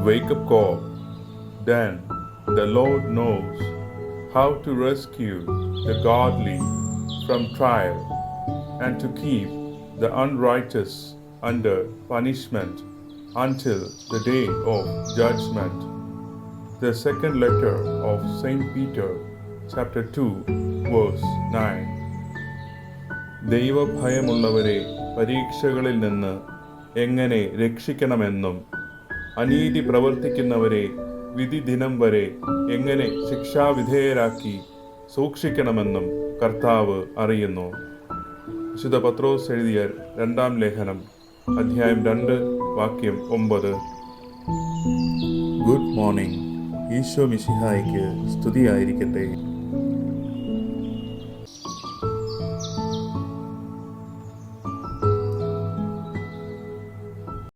wake-up call. Then the Lord knows how to rescue the godly from trial and to keep the unrighteous under punishment until the day of judgment. The second letter of Saint Peter, chapter 2, verse 9. ദൈവഭയമുള്ളവരെ പരീക്ഷകളിൽ നിന്ന് എങ്ങനെ രക്ഷിക്കണമെന്നും അനീതി പ്രവർത്തിക്കുന്നവരെ വിധി ദിനം വരെ എങ്ങനെ ശിക്ഷാവിധേയരാക്കി സൂക്ഷിക്കണമെന്നും കർത്താവ് അറിയുന്നു. വിശുദ്ധ പത്രോസ് എഴുതിയ രണ്ടാം ലേഖനം, അധ്യായം 2, വാക്യം 9. Good morning. ഈശോ മിശിഹായ്ക്ക് സ്തുതിയായിരിക്കട്ടെ.